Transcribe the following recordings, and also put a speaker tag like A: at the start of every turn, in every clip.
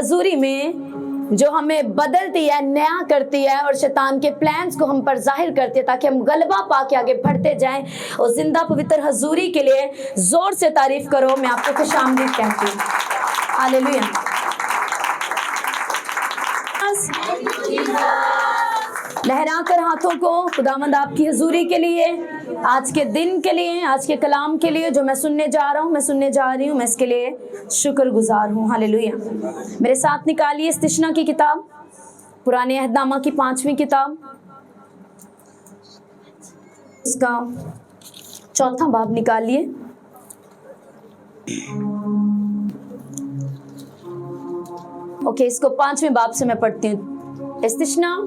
A: हजूरी में जो हमें बदलती है, नया करती है और शैतान के प्लान्स को हम पर जाहिर करती है, ताकि हम गलबा पाके आगे बढ़ते जाएं। और जिंदा पवित्र हजूरी के लिए जोर से तारीफ करो। मैं आपको खुशामदीद कहती हूँ। हालेलुया। लहराकर हाथों को खुदावंद आपकी हजूरी के लिए, आज के दिन के लिए, आज के कलाम के लिए जो मैं सुनने जा रहा हूँ, मैं सुनने जा रही हूँ, मैं इसके लिए शुक्रगुजार हूँ। हालेलुया। मेरे साथ निकालिए इस्तिश्ना की किताब, पुराने अहदनामा की 5वीं किताब, उसका 4था बाब निकालिए। ओके, इसको 5वें बाब से मैं पढ़ती हूँ। इस्तिश्ना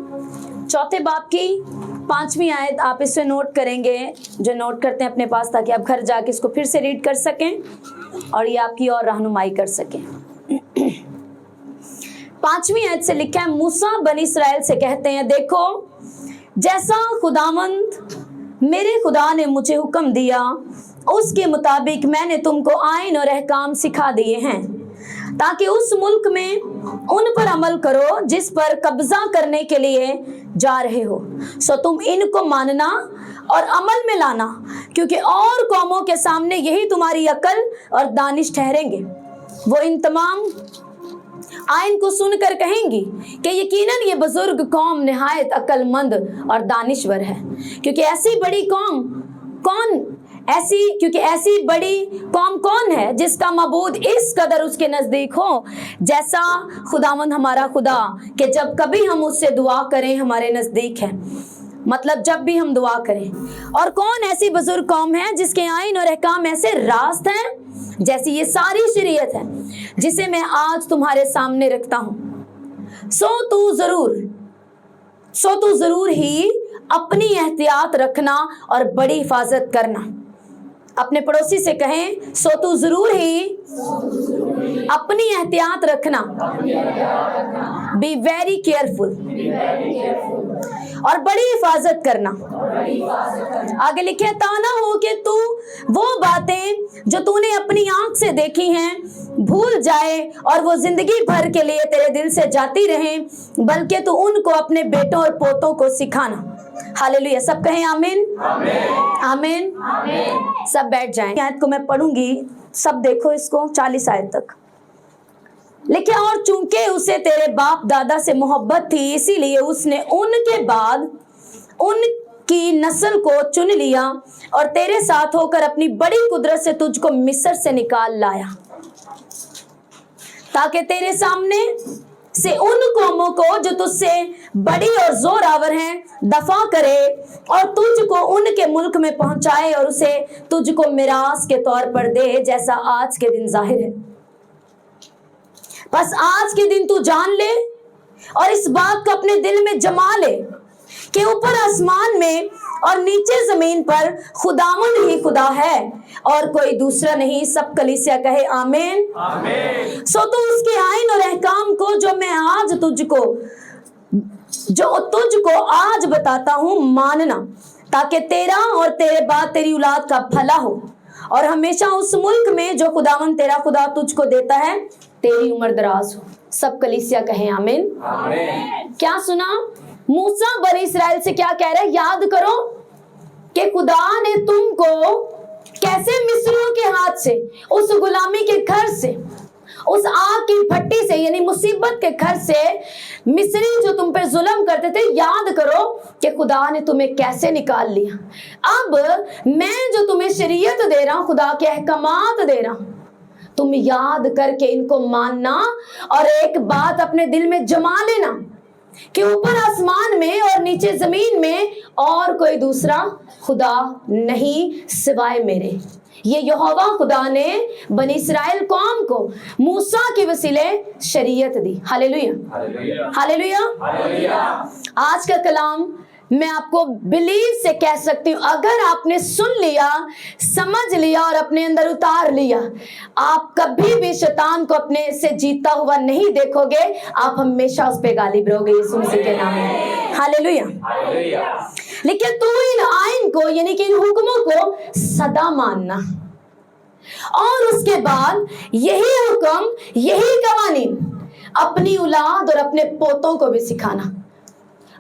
A: 4थे बाब की 5वीं आयत, आप इसे नोट करेंगे, जो नोट करते हैं अपने पास, ताकि आप घर जाके इसको फिर से रीड कर सकें और ये आपकी और रहनुमाई कर सकें। 5वीं आयत से लिखा है, मूसा बनी इस्राएल से कहते हैं, देखो जैसा खुदावंद मेरे खुदा ने मुझे हुक्म दिया, उसके मुताबिक मैंने तुमको आईन और अहकाम सिखा दिए हैं, ताकि उस मुल्क में उन पर अमल करो जिस पर कब्जा करने के लिए जा रहे हो। सो तुम इनको मानना और अमल में लाना, क्योंकि और कौमों के सामने यही तुम्हारी अकल और दानिश ठहरेंगे। वो इन तमाम आइन को सुनकर कहेंगी कि यकीनन ये बुजुर्ग कौम निहायत अक्लमंद और दानिश्वर है, क्योंकि ऐसी बड़ी कौम कौन है जिसका मबूद इस कदर उसके नजदीक हो जैसा खुदावंद हमारा खुदा, कि जब कभी हम उससे दुआ करें हमारे नजदीक है। मतलब जब भी हम दुआ करें। और कौन ऐसी बुजुर्ग कौम है जिसके आइन और अहकाम ऐसे रास्त हैं जैसी ये सारी शरीयत है जिसे मैं आज तुम्हारे सामने रखता हूं। सो तू जरूर ही अपनी एहतियात रखना और बड़ी हिफाजत करना। अपने पड़ोसी से कहें, सो तू जरूर ही अपनी एहतियात रखना, बी वेरी केयरफुल, और बड़ी हिफाजत करना। आगे लिखे, ताना हो कि तू वो बातें जो तूने अपनी आंख से देखी हैं भूल जाए और वो जिंदगी भर के लिए तेरे दिल से जाती रहें, बल्कि तू उनको अपने बेटों और पोतों को सिखाना। हालेलुया। सब कहें आमीन, आमीन, आमीन। सब बैठ जाएं। आयत को मैं पढ़ूंगी, सब देखो इसको 40 आयत तक। लिखे, और चूंकि उसे तेरे बाप दादा से मोहब्बत थी, इसीलिए उसने उनके बाद उनकी नस्ल को चुन लिया और तेरे साथ होकर अपनी बड़ी कुदरत से तुझको मिस्र से निकाल लाया, ताकि तेरे सामने से उन कौमों को जो तुझसे बड़ी और जोरावर हैं दफा करे और तुझको उनके मुल्क में पहुंचाए और उसे तुझको मिरास के तौर पर दे, जैसा आज के दिन जाहिर है। बस आज के दिन तू जान ले और इस बात को अपने दिल में जमा ले कि ऊपर आसमान में और नीचे जमीन पर खुदावंद ही खुदा है और कोई दूसरा नहीं। सब कलीसिया कहे आमीन, आमीन। सो तू उसके आइन और अहकाम को जो तुझको आज बताता हूँ मानना, ताकि तेरा और तेरे बाद तेरी औलाद का भला हो और हमेशा उस मुल्क में जो खुदावंद तेरा खुदा तुझको देता है तेरी उम्र दराज हो। सब कलीसिया कहे आमीन, आमीन। क्या सुना? मूसा बनी इस्राएल से क्या कह रहे हैं? याद करो कि खुदा ने तुमको कैसे मिस्रियों के हाथ से, उस गुलामी के घर से, उस आग की भट्टी से, यानी मुसीबत के घर से, मिस्री जो तुम पे जुल्म करते थे, याद करो कि खुदा ने तुम्हें कैसे निकाल लिया। अब मैं जो तुम्हें शरीयत दे रहा हूं, खुदा के अहकामात दे रहा हूं, तुम याद करके इनको मानना और एक बात अपने दिल में जमा लेना कि ऊपर आसमान में और नीचे जमीन में और कोई दूसरा खुदा नहीं सिवाय मेरे। ये यहोवा खुदा ने बनी इस्राएल कौम को मूसा के वसीले शरीयत दी। Hallelujah, hallelujah, hallelujah. आज का कलाम मैं आपको बिलीव से कह सकती हूँ, अगर आपने सुन लिया, समझ लिया और अपने अंदर उतार लिया, आप कभी भी शैतान को अपने से जीता हुआ नहीं देखोगे। आप हमेशा उस पे गालिब रहोगे यीशु मसीह के नाम में। Hallelujah, hallelujah. लेकिन तू इन आइन को, यानी कि इन हुक्मों को सदा मानना, और उसके बाद यही हुक्म, यही कवानीन अपनी औलाद और अपने पोतों को भी सिखाना।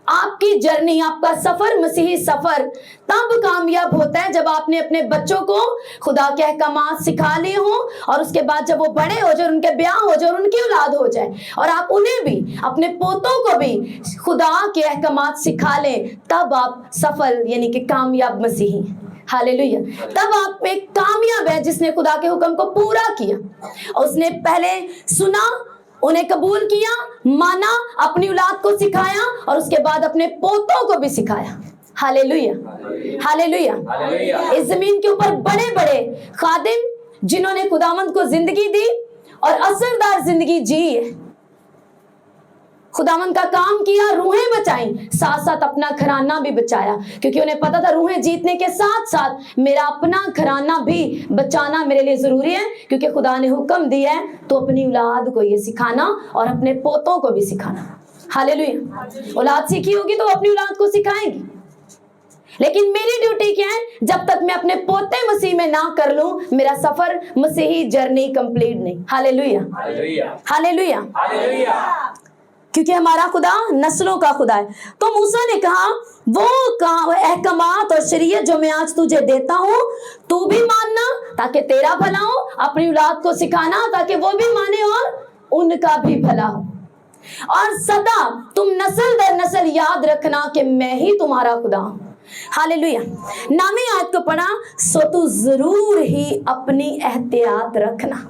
A: आपकी जर्नी, आपका सफर, मसीही सफर तब कामयाब होता है जब आपने अपने बच्चों को खुदा के अहकामात सिखा लिए हों, और उसके बाद जब वो बड़े हो जाए, उनके ब्याह हो जाए और उनकी औलाद हो जाए, और आप उन्हें भी, अपने पोतों को भी खुदा के अहकामात सिखा लें, तब आप सफल यानी कि कामयाब मसीही। हालेलुया। तब आप एक कामयाब है जिसने खुदा के हुक्म को पूरा किया, और उसने पहले सुना, उन्हें कबूल किया, माना, अपनी औलाद को सिखाया, और उसके बाद अपने पोतों को भी सिखाया। Hallelujah, hallelujah. इस जमीन के ऊपर बड़े बड़े खादिम जिन्होंने खुदावंद को जिंदगी दी और असरदार जिंदगी जी है, खुदावंद का काम किया, रूहें बचाई, साथ साथ अपना घराना भी बचाया, क्योंकि उन्हें पता था रूहें जीतने के साथ साथ मेरा अपना घराना भी बचाना मेरे लिए जरूरी है, क्योंकि खुदा ने हुक्म दिया है तो अपनी औलाद को ये सिखाना और अपने पोतों को भी सिखाना। हालेलुया। औलाद सीखी होगी तो अपनी औलाद को सिखाएगी, लेकिन मेरी ड्यूटी क्या है? जब तक मैं अपने पोते मसीह में ना कर लूं, मेरा सफर मसीही जर्नी कंप्लीट नहीं। Hallelujah, hallelujah, hallelujah. क्योंकि हमारा खुदा नस्लों का खुदा है। तो मूसा ने कहा वो अहकामात और शरीयत जो मैं आज तुझे देता हूँ, तू भी मानना ताकि तेरा भला हो, अपनी औलाद को सिखाना ताकि वो भी माने और उनका भी भला हो, और सदा तुम नस्ल दर नस्ल याद रखना कि मैं ही तुम्हारा खुदा हूँ। हालेलुया। नामी आयत को पढ़ा, सो तू जरूर ही अपनी एहतियात रखना।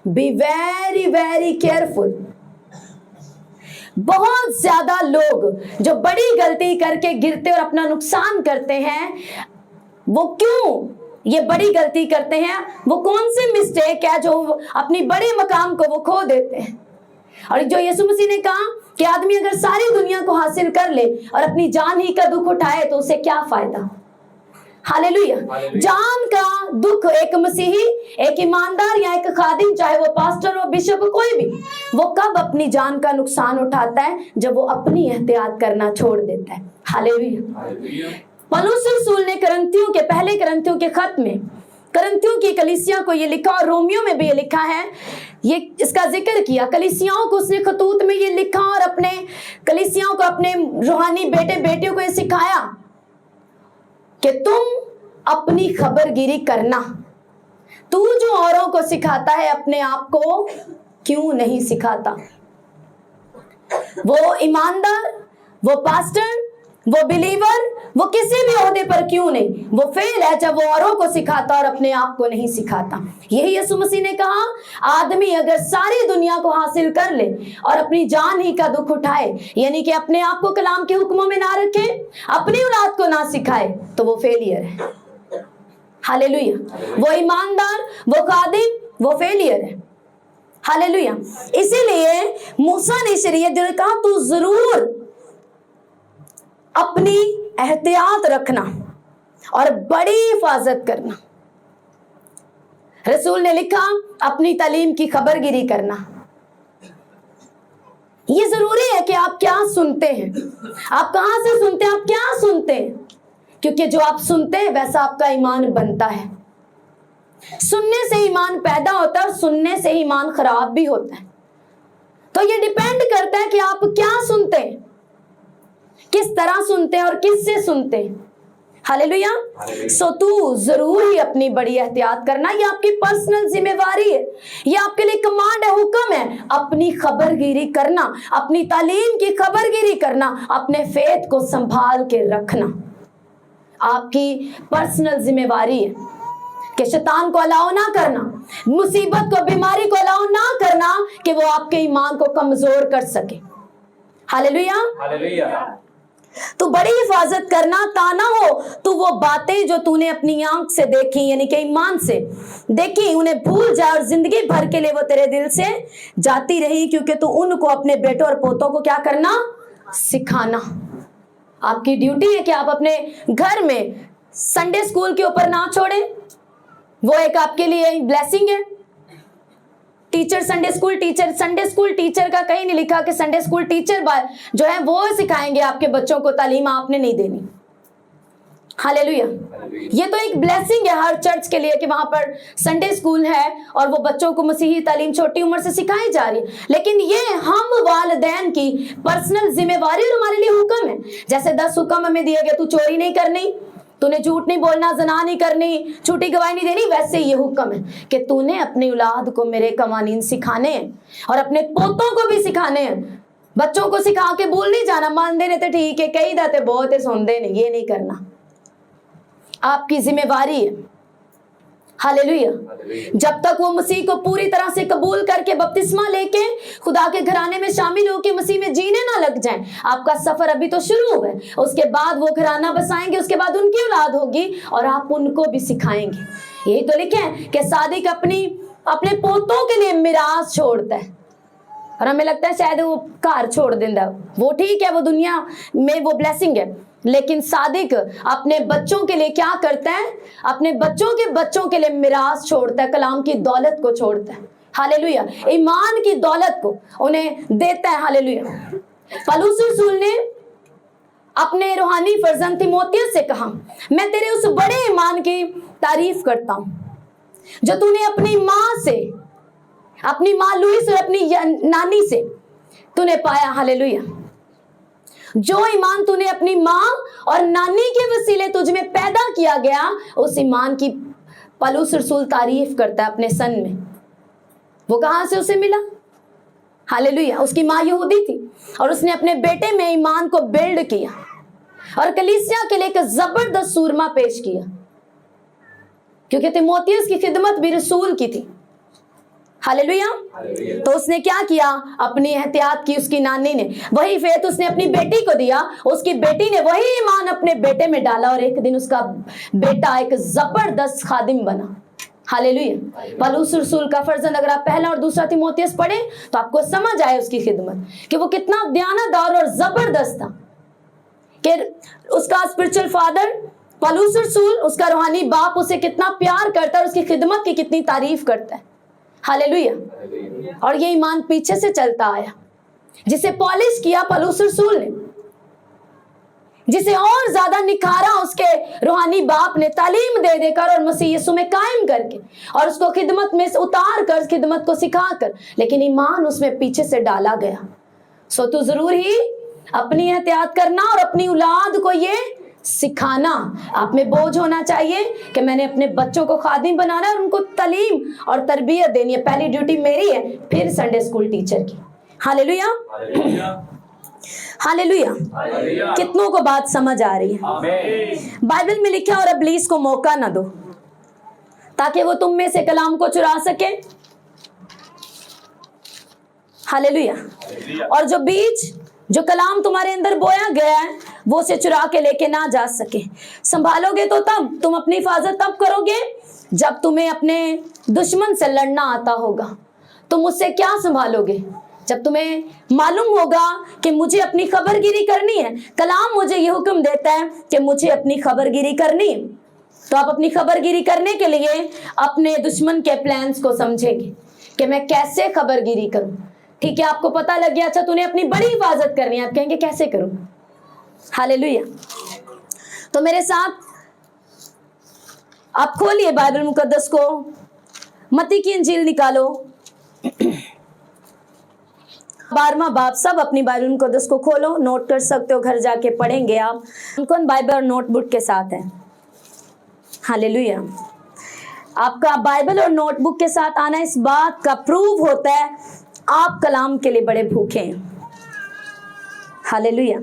A: Be very very careful. बहुत ज्यादा लोग जो बड़ी गलती करके गिरते और अपना नुकसान करते हैं, वो क्यों ये बड़ी गलती करते हैं? वो कौन सी मिस्टेक है जो अपनी बड़े मकाम को वो खो देते हैं? और जो यीशु मसीह ने कहा कि आदमी अगर सारी दुनिया को हासिल कर ले और अपनी जान ही का दुख उठाए तो उसे क्या फायदा? हालेलुया। जान का दुख एक मसीही, एक ईमानदार या एक खादिम, चाहे वो पास्टर हो, बिशप, कोई भी, वो कब अपनी जान का नुकसान उठाता है? जब वो अपनी एहतियात करना छोड़ देता है। हालेलुया। पौलुस रसूल ने करंथियों के पहले करंथियों के खत में करंथियों की कलीसिया को ये लिखा, और रोमियो में भी ये लिखा है, ये इसका जिक्र किया। कलीसियाओं को उसने खतूत में ये लिखा और अपने कलीसियाओं को, अपने रूहानी बेटे बेटियों को ये सिखाया कि तुम अपनी खबरगिरी करना। तू जो औरों को सिखाता है, अपने आप को क्यों नहीं सिखाता? वो ईमानदार, वो पास्टर, वो बिलीवर, वो किसी भी ओहदे पर क्यों नहीं? वो फेल है जब वो औरों को सिखाता और अपने आप को नहीं सिखाता। यही यीशु मसीह ने कहा, आदमी अगर सारी दुनिया को हासिल कर ले और अपनी जान ही का दुख उठाए, यानी कि अपने आप को कलाम के हुक्मों में ना रखे, अपनी औलाद को ना सिखाए, तो वो फेलियर है। हालेलुया। वो ईमानदार, वो खादिम, वो फेलियर है। हालेलुया। इसीलिए मूसा ने शरीयत जो कहा, तू जरूर अपनी एहतियात रखना और बड़ी हिफाजत करना। रसूल ने लिखा, अपनी तालीम की खबरगिरी करना। ये जरूरी है कि आप क्या सुनते हैं, आप कहां से सुनते हैं, आप क्या सुनते हैं, क्योंकि जो आप सुनते हैं वैसा आपका ईमान बनता है। सुनने से ईमान पैदा होता है और सुनने से ईमान खराब भी होता है। तो ये डिपेंड करता है कि आप क्या सुनते हैं, किस तरह सुनते हैं और किससे सुनते हैं। हालेलुया। सो तू जरूर ही अपनी बड़ी एहतियात करना। ये आपकी पर्सनल जिम्मेवारी है, ये आपके लिए कमांड है, हुक्म है। अपनी खबरगिरी करना, अपनी तालीम की खबरगिरी करना, अपने फेथ को संभाल के रखना आपकी पर्सनल जिम्मेवारी है। कि शैतान को अलाउ ना करना, मुसीबत को, बीमारी को अलाउ ना करना कि वो आपके ईमान को कमजोर कर सके। Hallelujah, hallelujah. तो बड़ी हिफाजत करना, ताना हो तो वो बातें जो तूने अपनी आंख से देखी, यानी कि ईमान से देखी, उन्हें भूल जा और जिंदगी भर के लिए वो तेरे दिल से जाती रही, क्योंकि तू उनको, अपने बेटों और पोतों को क्या करना? सिखाना। आपकी ड्यूटी है कि आप अपने घर में संडे स्कूल के ऊपर ना छोड़े, वो एक आपके लिए ब्लेसिंग है। टीचर संडे स्कूल टीचर का कहीं नहीं लिखा कि संडे स्कूल टीचर जो है वो सिखाएंगे आपके बच्चों को तालीम, आपने नहीं देनी। हालेलुया। ये तो एक ब्लेसिंग है हर चर्च के लिए कि वहां पर संडे स्कूल है और वो बच्चों को मसीही तालीम छोटी उम्र से सिखाई जा रही है, लेकिन ये हम वालिदैन की पर्सनल जिम्मेवारी और हमारे लिए हुक्म है। जैसे 10 हुक्म हमें दिए गए, तू चोरी नहीं करनी, तूने झूठ नहीं बोलना, ज़ना नहीं करनी, झूठी गवाही नहीं देनी, वैसे ये हुक्म है कि तूने अपनी औलाद को मेरे कवानीन सिखाने हैं और अपने पोतों को भी सिखाने हैं। बच्चों को सिखा के भूल नहीं जाना, मान देने तो ठीक है, कई दाते बहुत है, सुनते नहीं, ये नहीं करना, आपकी जिम्मेवारी है। हालेलुया। जब तक वो मसीह को पूरी तरह से कबूल करके बपतिस्मा लेके खुदा के घराने में शामिल होके मसीह में जीने ना लग जाएं, आपका सफर अभी तो शुरू हुआ है, उसके बाद वो घराना बसाएंगे, उसके बाद उनकी औलाद होगी और आप उनको भी सिखाएंगे। यही तो लिखे हैं कि सादिक अपने पोतों के लिए मिरास छोड़ता है, और हमें लगता है शायद वो घर छोड़ देता है, वो ठीक है, वो दुनिया में वो ब्लेसिंग है, लेकिन सादिक अपने बच्चों के लिए क्या करता है? अपने बच्चों के बच्चों के लिए मिरास छोड़ता है, कलाम की दौलत को छोड़ता है। हालेलुया। ईमान की दौलत को उन्हें देता है। हालेलुया। पौलुस रसूल ने अपने रूहानी फर्जंद तीमुथियुस से कहा, मैं तेरे उस बड़े ईमान की तारीफ करता हूं जो तूने अपनी माँ लुईस और अपनी नानी से तूने पाया। हालेलुया। जो ईमान तूने अपनी माँ और नानी के वसीले तुझ में पैदा किया गया, उस ईमान की पौलुस रसूल तारीफ करता है अपने सन में। वो कहां से उसे मिला? हालेलुया। उसकी माँ यहूदी थी और उसने अपने बेटे में ईमान को बिल्ड किया और कलीसिया के लिए एक जबरदस्त सूरमा पेश किया, क्योंकि तीमुथियुस की खिदमत भी रसूल की थी। हालेलुया। तो उसने क्या किया? अपनी एहतियात की उसकी नानी ने, वही फेथ उसने अपनी बेटी को दिया, उसकी बेटी ने वही ईमान अपने बेटे में डाला और एक दिन उसका बेटा एक जबरदस्त खादिम बना। हालेलुया। पौलुस रसूल का फर्जंद अगर आप पहला और दूसरा तीमुथियुस पढ़े तो आपको समझ आए उसकी खिदमत कि वो कितना दयानतदार और जबरदस्त था, कि उसका स्पिरिचुअल फादर पौलुस रसूल, उसका रूहानी बाप उसे कितना प्यार करता है और उसकी खिदमत की कितनी तारीफ करता है। हालेलुया। और ये ईमान पीछे से चलता आया, जिसे पॉलिश किया पौलुस रसूल ने, जिसे और ज्यादा निखारा उसके रूहानी बाप ने, तालीम दे देकर और मसीह यीशु में कायम करके और उसको खिदमत में उतार कर, खिदमत को सिखाकर, लेकिन ईमान उसमें पीछे से डाला गया। सो तो जरूर ही अपनी एहतियात करना और अपनी औलाद को ये सिखाना। आप में बोझ होना चाहिए कि मैंने अपने बच्चों को खादिम बनाना है और उनको तालीम और तरबियत देनी है। पहली ड्यूटी मेरी है, फिर संडे स्कूल टीचर की। हालेलुया। हालेलुया। कितनों को बात समझ आ रही है? बाइबल में लिखा, और इब्लीस को मौका ना दो ताकि वो तुम में से कलाम को चुरा सके। हालेलुया। और जो कलाम तुम्हारे अंदर बोया गया है वो उसे चुरा के लेके ना जा सके। संभालोगे तो तब, तुम अपनी हिफाजत तब करोगे जब तुम्हें अपने दुश्मन से लड़ना आता होगा। तुम उससे क्या संभालोगे? जब तुम्हें मालूम होगा कि मुझे अपनी खबरगिरी करनी है, कलाम मुझे ये हुक्म देता है कि मुझे अपनी खबरगिरी करनी है, तो आप अपनी खबरगिरी करने के लिए अपने दुश्मन के प्लान्स को समझेंगे कि मैं कैसे खबरगिरी करूं। ठीक है, आपको पता लग गया, अच्छा तूने अपनी बड़ी हिफाजत करनी है, आप कहेंगे कैसे करूं? हालेलुया। तो मेरे साथ आप खोलिए बाइबल मुकद्दस को, मत्ती की इंजील निकालो 12वां बाब। सब अपनी बाइबल मुकद्दस को खोलो, नोट कर सकते हो, घर जाके पढ़ेंगे आप। कौन बाइबल और नोटबुक के साथ है? हालेलुया। आपका बाइबल और नोटबुक के साथ आना इस बात का प्रूव होता है आप कलाम के लिए बड़े भूखे हैं। हालेलुया।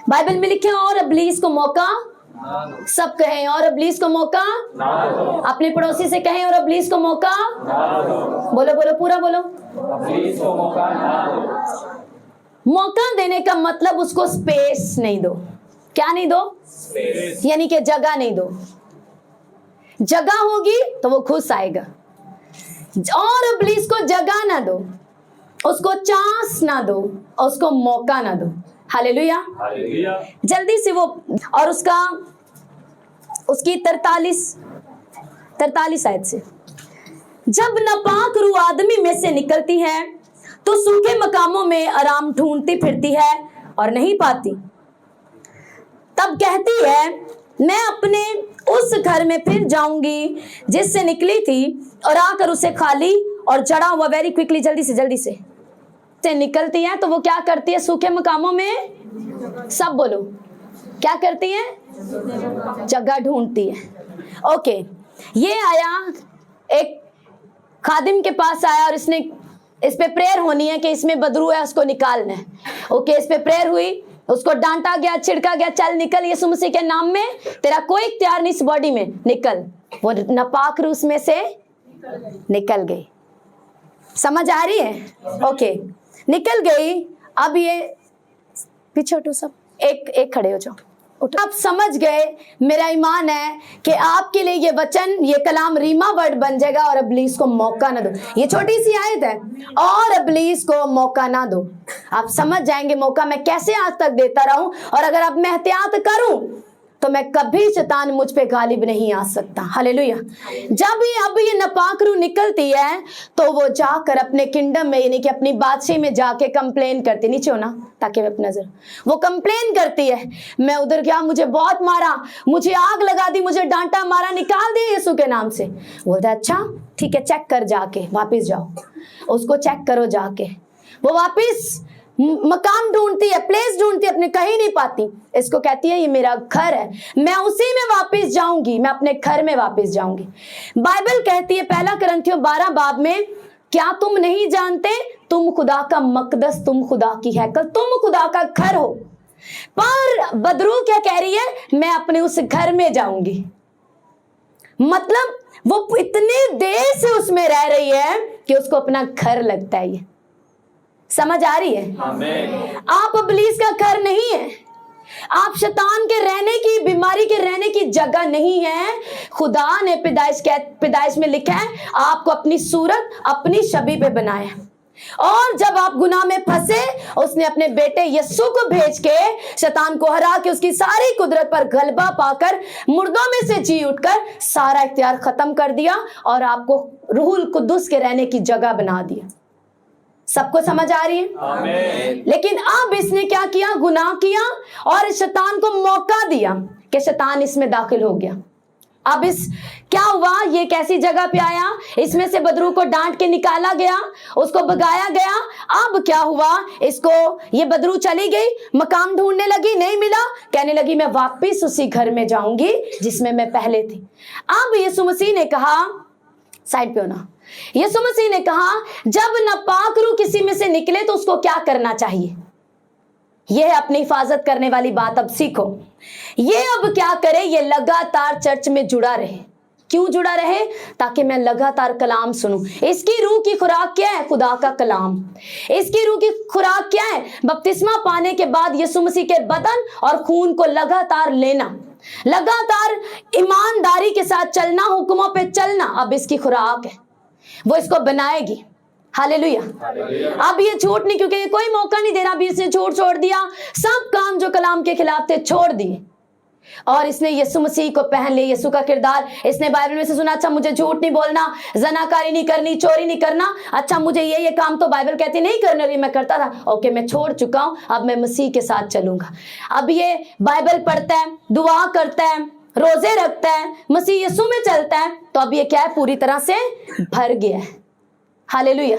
A: बाइबल में लिखे, और इब्लीस को मौका, सब कहें और इब्लीस को मौका, अपने पड़ोसी से कहें और इब्लीस को मौका, बोलो बोलो, पूरा बोलो, इब्लीस को मौका ना दो। मौका देने का मतलब उसको स्पेस नहीं दो। क्या नहीं दो? स्पेस, यानी कि जगह नहीं दो। जगह होगी तो वो खुश आएगा, और इब्लीस को जगह ना दो, उसको चांस ना दो, और उसको मौका ना दो। हालेलुया। जल्दी से वो, और उसकी 43 आयत से, जब नापाक रूह आदमी में से निकलती है तो सूखे मकामों में आराम ढूंढती फिरती है और नहीं पाती, तब कहती है मैं अपने उस घर में फिर जाऊंगी जिससे निकली थी और आकर उसे खाली और जड़ा हुआ, वेरी क्विकली, जल्दी से निकलती है तो वो क्या करती है? सूखे मकामों में, सब बोलो, क्या करती है? जगह ढूंढती है। ओके, ये आया, एक खादिम के पास आया और इसने, इस पे प्रेयर होनी है कि इसमें बदरू है, उसको निकालना है। ओके, इस पे प्रेयर हुई, उसको डांटा गया, छिड़का गया, चल निकल यीशु मसीह के नाम में, तेरा कोई इख्तियार नहीं इस बॉडी में, निकल। वो नापाक रूह उसमें से निकल गई। समझ आ रही है? ओके, निकल गई। अब ये पीछे हटो, सब एक खड़े हो जाओ। आप समझ गए, मेरा ईमान है कि आपके लिए ये वचन, ये कलाम रीमा वर्ड बन जाएगा। और इब्लीस को मौका ना दो, ये छोटी सी आयत है, और इब्लीस को मौका ना दो। आप समझ जाएंगे मौका मैं कैसे आज तक देता रहूं, और अगर अब मैं एहतियात करूं तो मैं कभी शैतान मुझ पे गालिब नहीं आ सकता। हालेलुया। जब ये नापाक रूह निकलती है तो वो जाकर अपने किंगडम में, यानी कि अपनी बादशाही में जाके कंप्लेन करती, नीचे हो ना ताकि अपनी नजर, वो कंप्लेन करती है, मैं उधर गया, मुझे बहुत मारा, मुझे आग लगा दी, मुझे डांटा मारा, निकाल दिया यीशु के नाम से। बोलता है अच्छा ठीक है, चेक कर, जाके वापिस जाओ, उसको चेक करो जाके। वो वापिस मकान ढूंढती है, प्लेस ढूंढती है, अपने कहीं नहीं पाती। इसको कहती है ये मेरा घर है, मैं उसी में वापस जाऊंगी, मैं अपने घर में वापस जाऊंगी। बाइबल कहती है 1 कुरिन्थियों 12 बाब में, क्या तुम नहीं जानते तुम खुदा का मकदस, तुम खुदा की हैकल, तुम खुदा का घर हो। पर बदरू क्या कह रही है? मैं अपने उस घर में जाऊंगी। मतलब वो इतनी देर से उसमें रह रही है कि उसको अपना घर लगता है। ये समझ आ रही है? आमीन। आप इब्लीस का घर नहीं है, आप शैतान के रहने की, बीमारी के रहने की जगह नहीं है। खुदा ने पैदाइश में लिखा है आपको अपनी सूरत, अपनी छवि पे बनाया। और जब आप गुनाह में फंसे, उसने अपने बेटे यीशु को भेज के शैतान को हरा के उसकी सारी कुदरत पर गलबा पाकर मुर्दों में से जी उठकर सारा इख्तियार खत्म कर दिया और आपको रूहुल कुद्दुस के रहने की जगह बना दिया। सबको समझ आ रही है? आमीन। लेकिन अब इसने क्या किया? गुनाह किया और शैतान को मौका दिया कि शैतान इसमें दाखिल हो गया। अब इस क्या हुआ? ये कैसी जगह पे आया? इसमें से बदरू को डांट के निकाला गया, उसको भगाया गया। अब क्या हुआ? इसको, ये बदरू चली गई, मकाम ढूंढने लगी, नहीं मिला, कहने लगी मैं वापिस उसी घर में जाऊंगी जिसमें मैं पहले थी। अब यीशु मसीह ने कहा, साइड पे होना, यीशु मसीह ने कहा जब नापाक रूह किसी में से निकले तो उसको क्या करना चाहिए? यह है अपनी हिफाजत करने वाली बात। अब सीखो, ये अब क्या करे? ये लगातार चर्च में जुड़ा रहे। क्यों जुड़ा रहे? ताकि मैं लगातार कलाम सुनूं। इसकी रूह की खुराक क्या है? खुदा का कलाम। इसकी रूह की खुराक क्या है? बपतिस्मा पाने के बाद यीशु मसीह के बदन और खून को लगातार लेना, लगातार ईमानदारी के साथ चलना, हुक्मों पे चलना। अब इसकी खुराक है, वो इसको बनाएगी। हालेलुया। अब ये झूठ नहीं, क्योंकि ये कोई मौका नहीं दे रहा। अभी इसने झूठ छोड़ दिया, सब काम जो कलाम के खिलाफ थे छोड़ दिए और इसने यीशु मसीह को पहन लिया, यीशु का किरदार। इसने बाइबल में से सुना, अच्छा मुझे झूठ नहीं बोलना, जनाकारी नहीं करनी, चोरी नहीं करना, अच्छा मुझे ये काम तो बाइबल कहती नहीं करने रही, मैं करता था, ओके मैं छोड़ चुका हूं, अब मैं मसीह के साथ चलूंगा। अब ये बाइबल पढ़ता है, दुआ करता है, रोजे रखता है, मसीह यीशु में चलता है, तो अब ये क्या है? पूरी तरह से भर गया है। हालेलुया।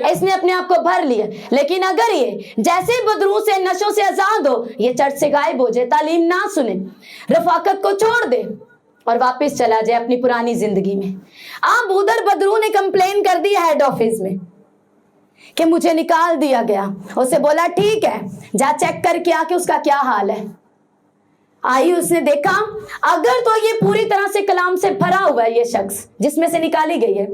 A: इसने अपने आप को भर लिया। लेकिन अगर ये जैसे बदरू से, नशों से आजाद हो, ये चर्च से गायब हो जाए, तालीम ना सुने, रफाकत को छोड़ दे और वापस चला जाए अपनी पुरानी जिंदगी में। अब उधर बदरू ने कंप्लेन कर दिया हेड ऑफिस में कि मुझे निकाल दिया गया। उसे बोला ठीक है, जा चेक करके आके उसका क्या हाल है। आई, उसने देखा, अगर तो ये पूरी तरह से कलाम से भरा हुआ है, ये शख्स जिसमें से निकाली गई है,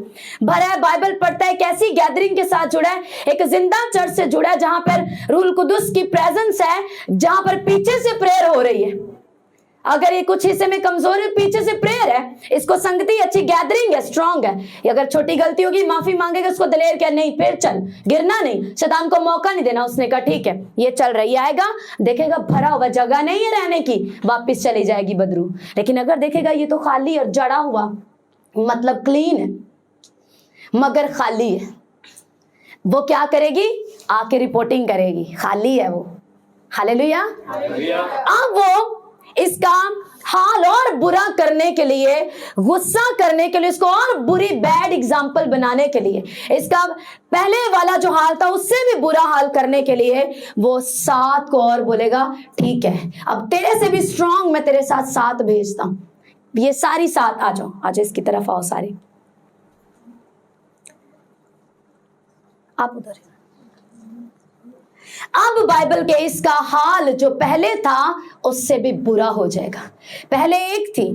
A: भरा है, बाइबल पढ़ता है, कैसी गैदरिंग के साथ जुड़ा है, एक जिंदा चर्च से जुड़ा है जहां पर रूहुल कुद्दुस की प्रेजेंस है, जहां पर पीछे से प्रेयर हो रही है। अगर ये कुछ हिस्से में कमजोर है, पीछे से प्रेयर है, इसको संगति, अच्छी गैदरिंग है, स्ट्रांग है। अगर छोटी गलती होगी, माफी मांगेगा, उसको दलेर क्या, नहीं फिर चल, गिरना नहीं, शैतान को मौका नहीं देना। उसने कहा ठीक है, ये चल रही आएगा, देखेगा भरा हुआ, जगह नहीं है रहने की, वापिस चली जाएगी बदरू। लेकिन अगर देखेगा ये तो खाली और जड़ा हुआ, मतलब क्लीन है मगर खाली है, वो क्या करेगी? आके रिपोर्टिंग करेगी, खाली है वो। हालेलुया। अब वो इसका हाल और बुरा करने के लिए, गुस्सा करने के लिए, इसको और बुरी बैड एग्जाम्पल बनाने के लिए, इसका पहले वाला जो हाल था उससे भी बुरा हाल करने के लिए वो 7 को और बोलेगा ठीक है, अब तेरे से भी स्ट्रांग मैं तेरे साथ 7 भेजता हूं। ये सारी 7 आ जाओ इसकी तरफ आओ सारी, आप उधर। अब बाइबल के इसका हाल जो पहले था उससे भी बुरा हो जाएगा। पहले एक थी,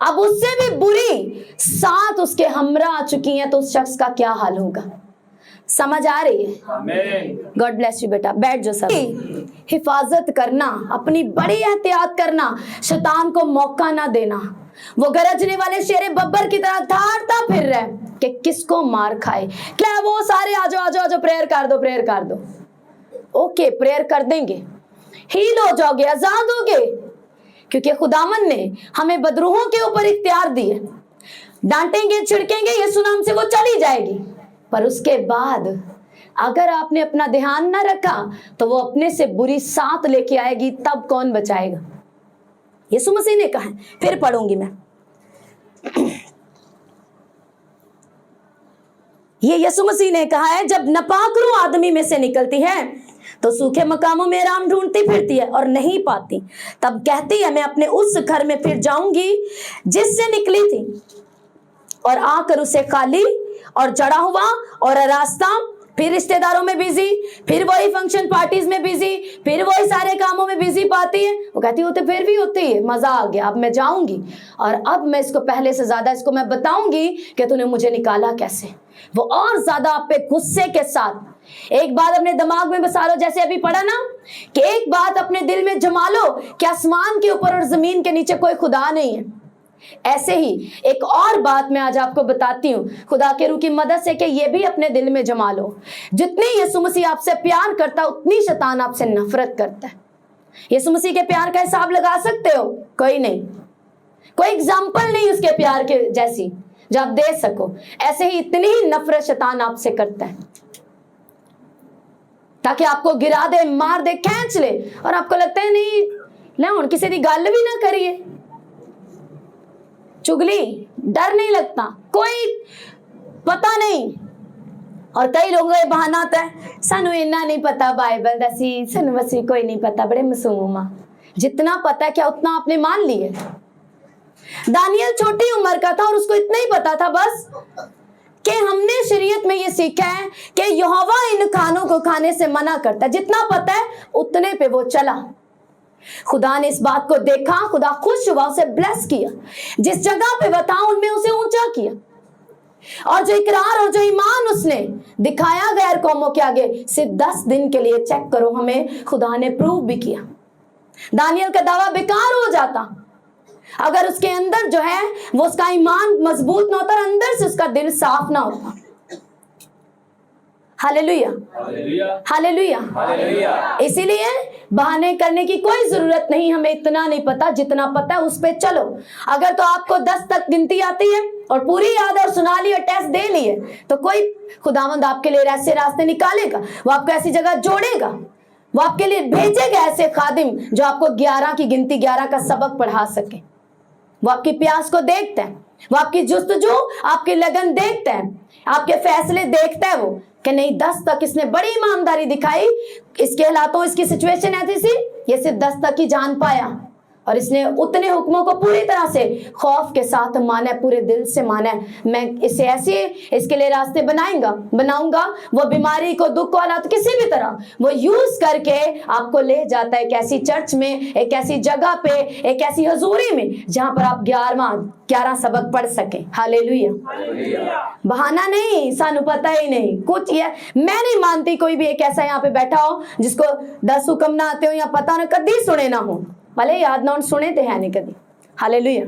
A: अब उससे भी बुरी 7 उसके हमरा आ चुकी हैं, तो उस शख्स का क्या हाल होगा? समझ आ रही है? गॉड ब्लेस यू बेटा, बैठ जाओ सब। हिफाजत करना, अपनी बड़ी एहतियात करना, शैतान को मौका ना देना। वो गरजने वाले शेरे बब्बर की तरह धाड़ता फिर रहा है कि किसको मार खाए। क्या वो सारे आ जाओ प्रेयर कर दो। ओके, प्रेयर कर देंगे, हील हो जाओगे, आजाद होगे, क्योंकि खुदावन ने हमें बदरूहों के ऊपर इख्तियार दिए। डांटेंगे, छिड़केंगे, यीशु नाम से वो चली जाएगी, पर उसके बाद अगर आपने अपना ध्यान ना रखा तो वो अपने से बुरी 7 लेके आएगी, तब कौन बचाएगा? यीशु मसीह ने कहा है, फिर पढ़ूंगी मैं। ये यीशु मसीह ने कहा है, जब नापाक रूह आदमी में से निकलती है तो सूखे मकामों में आराम ढूंढती फिरती है और नहीं पाती, तब कहती है मैं अपने उस घर में फिर जाऊंगी जिससे निकली थी, और आकर उसे खाली और जड़ा हुआ और रास्ता, फिर रिश्तेदारों में बिजी, फिर वही फंक्शन पार्टीज में बिजी, फिर वही सारे कामों में बिजी पाती है। वो कहती होते फिर भी होती है, मजा आ गया, अब मैं जाऊंगी और अब मैं इसको पहले से ज्यादा इसको मैं बताऊंगी कि तूने मुझे निकाला कैसे। वो और ज्यादा आप पे गुस्से के साथ एक बात अपने दिमाग में बसा लो, जैसे अभी पढ़ा ना कि एक बात अपने दिल में जमा लो कि आसमान के ऊपर और जमीन के नीचे कोई खुदा नहीं है। ऐसे ही एक और बात मैं आज आपको बताती हूँ खुदा के रूह की मदद से, कि ये भी अपने दिल में जमा लो, जितनी यीशु मसीह आपसे प्यार करता है उतनी शैतान आपसे नफरत करता है। यीशु मसीह के प्यार का हिसाब लगा सकते हो? कोई नहीं, कोई एग्जाम्पल नहीं उसके प्यार के जैसी जो आप दे सको। ऐसे ही इतनी ही नफरत शैतान आपसे करता है, ताकि आपको गिरा दे, मार दे, खींच ले, और आपको लगता है नहीं ले हुण किसी की गल भी ना करिए। चुगली, डर नहीं लगता, कोई पता नहीं। और कई लोगों का बहाना आता है, सानू इन्ना नहीं पता बाइबल दा सी, सानू मसीह कोई नहीं पता, बड़े मासूम आ। जितना पता है क्या उतना आपने मान लिया? दानियल छोटी उम्र का था और उसको इतना ही पता था बस कि हमने शरीयत में ये सीखा है कि यहोवा इन खानों को खाने से मना करता है। जितना पता है उतने पे वो चला। खुदा ने इस बात को देखा, खुदा खुश हुआ, उसे ब्लेस किया, जिस जगह पे वो था उनमें उसे ऊंचा किया, और जो इकरार और जो ईमान उसने दिखाया गैर कौमों के आगे, सिर्फ 10 दिन के लिए चेक करो, हमें खुदा ने प्रूव भी किया। दानियल का दावा बेकार हो जाता अगर उसके अंदर जो है वो उसका ईमान मजबूत ना होता, अंदर से उसका दिल साफ ना होता। Hallelujah, hallelujah. इसीलिए बहाने करने की कोई जरूरत नहीं। हमें इतना नहीं पता, जितना पता है उस पे चलो। अगर तो आपको 10 तक गिनती आती है और पूरी याद और सुना ली और टेस्ट दे लिए, तो कोई खुदावंद आपके लिए ऐसे रास्ते निकालेगा, वो आपको ऐसी जगह जोड़ेगा, वो आपके लिए भेजेगा ऐसे खादिम जो आपको 11 की गिनती, 11 का सबक पढ़ा सके। वो आपकी प्यास को देखता है, वो आपकी जुस्तजू, आपकी लगन देखता है, आपके फैसले देखता है वो कि नहीं 10 तक इसने बड़ी ईमानदारी दिखाई, इसके हालातों, इसकी सिचुएशन ऐसी सी, ये सिर्फ 10 तक ही जान पाया, और इसने उतने हुक्मों को पूरी तरह से खौफ के साथ माना है, पूरे दिल से माना है। मैं इसे ऐसे इसके लिए रास्ते बनाऊंगा। वो बीमारी को, दुख को, हालात किसी भी तरह वो यूज करके आपको ले जाता है एक ऐसी चर्च में, एक ऐसी जगह पे, एक ऐसी हजूरी में जहां पर आप 11 सबक पढ़ सके। हालेलुया। बहाना नहीं, सानू पता ही नहीं कुछ। ये मैं नहीं मानती कोई भी एक ऐसा यहाँ पे बैठा हो जिसको 10 हुक्म ना आते हो या पता ना कभी सुने ना हो, भले याद ना सुने थे है नहीं कभी। हालेलुया।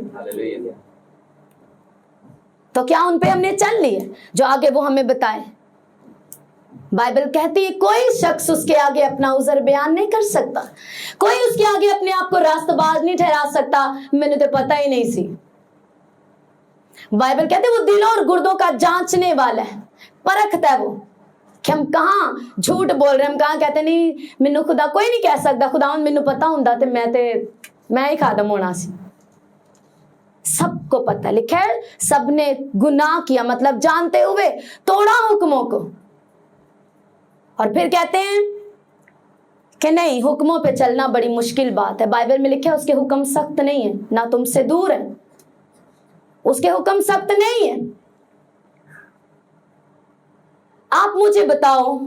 A: तो क्या उन पे हमने चल लिए जो आगे वो हमें बताए? बाइबल कहती है कोई शख्स उसके आगे अपना उज़र बयान नहीं कर सकता, कोई उसके आगे अपने आप को रास्तबाज नहीं ठहरा सकता, मैंने तो पता ही नहीं सी। बाइबल कहते वो दिलों और गुर्दों का जांचने वाला है, परखता है वो कि हम कहाँ झूठ बोल रहे हैं, हम कहाँ कहते नहीं मैनू खुदा कोई नहीं कह सकता, खुदा मैनू पता हुंदा ते मैं ही खादम होना सी। को पता है, लिखा है सबने गुनाह किया, मतलब जानते हुए तोड़ा हुक्मों को। और फिर कहते हैं कि नहीं, हुक्मों पे चलना बड़ी मुश्किल बात है। बाइबल में लिखा है उसके हुक्म सख्त नहीं है, ना तुमसे दूर है, उसके हुक्म सख्त नहीं है। आप मुझे बताओ,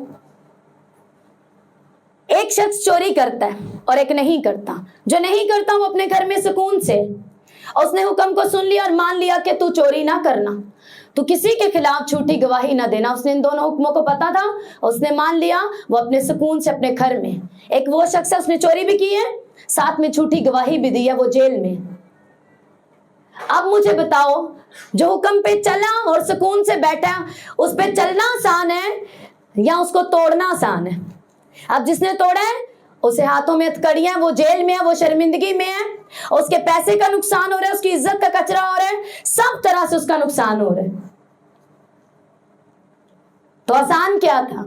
A: एक शख्स चोरी करता है और एक नहीं करता। जो नहीं करता वो अपने घर में सुकून से, उसने हुक्म को सुन लिया और मान लिया कि तू चोरी ना करना, तू किसी के खिलाफ झूठी गवाही ना देना। उसने इन दोनों हुक्मों को पता था, उसने मान लिया, वो अपने सुकून से अपने घर में। एक वो शख्स है, उसने चोरी भी की है, साथ में झूठी गवाही भी दी है, वो जेल में। अब मुझे बताओ, जो हुक्म पे चला और सुकून से बैठा, उस पे चलना आसान है या उसको तोड़ना आसान है? अब जिसने तोड़ा है उसे हाथों में हथकड़ियां, वो जेल में है, वो शर्मिंदगी में है, उसके पैसे का नुकसान हो रहा है, उसकी इज्जत का कचरा हो रहा है, सब तरह से उसका नुकसान हो रहा है। तो आसान क्या था?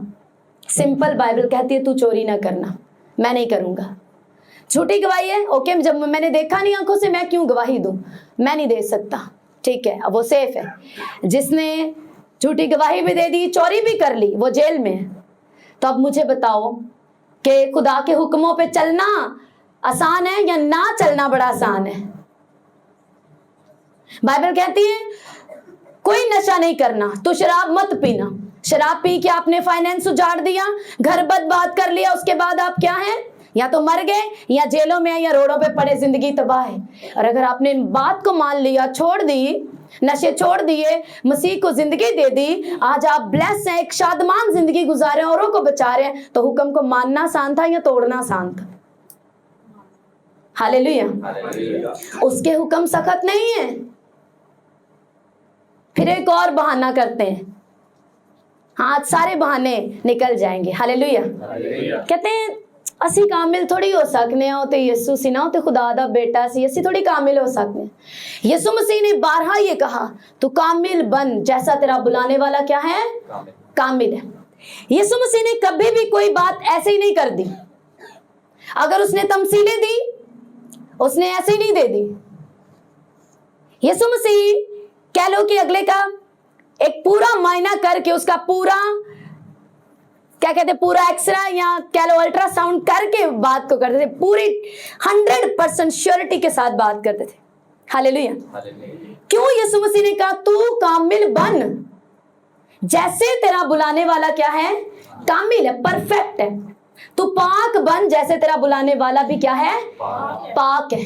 A: सिंपल, बाइबल कहती है तू चोरी ना करना, मैं नहीं करूंगा। झूठी गवाही है, ओके, जब मैंने देखा नहीं आंखों से, मैं क्यों गवाही दूं, मैं नहीं दे सकता, ठीक है, अब वो सेफ है। जिसने झूठी गवाही भी दे दी, चोरी भी कर ली, वो जेल में है। तो अब मुझे बताओ कि खुदा के हुक्मों पे चलना आसान है या ना चलना बड़ा आसान है? बाइबल कहती है कोई नशा नहीं करना, तो शराब मत पीना। शराब पी के आपने फाइनेंस उजाड़ दिया, घर बर्बाद कर लिया, उसके बाद आप क्या हैं? या तो मर गए, या जेलों में, या रोडों पे पड़े, जिंदगी तबाह है। और अगर आपने बात को मान लिया, छोड़ दी, नशे छोड़ दिए, मसीह को जिंदगी दे दी, आज आप ब्लेस हैं, एक शादमान जिंदगी गुजारे, औरों को बचा रहे हैं, तो हुक्म को मानना आसान था या तोड़ना आसान था? हालेलुया। उसके हुक्म सख्त नहीं है। फिर एक और बहाना करते हैं, हाँ, सारे बहाने निकल जाएंगे। हालेलुया। कहते हैं असी कामिल थोड़ी हो सकने हो, तो यीशु सी ना हो तो खुदा दा बेटा सी, असी थोड़ी कामिल हो सकने। यीशु मसीह ने बारहा ये कहा, तू कामिल बन जैसा तेरा बुलाने वाला क्या है? कामिल है। यीशु मसीह ने कभी भी कोई बात ऐसे ही नहीं कर दी। अगर उसने तमसीलें दी, उसने ऐसे ही नहीं दे दी। यीशु मसीह कह लो कि अगले का एक पूरा मायना करके, उसका पूरा क्या कहते, पूरा एक्सरा या कह लो अल्ट्रासाउंड करके बात को करते थे, पूरी 100% श्योरिटी के साथ बात करते थे। हालेलुया। क्यों? यीशु मसीह ने कहा तू कामिल बन जैसे तेरा बुलाने वाला क्या है? कामिल है, परफेक्ट है। तू पाक बन जैसे तेरा बुलाने वाला भी क्या है? पाक है।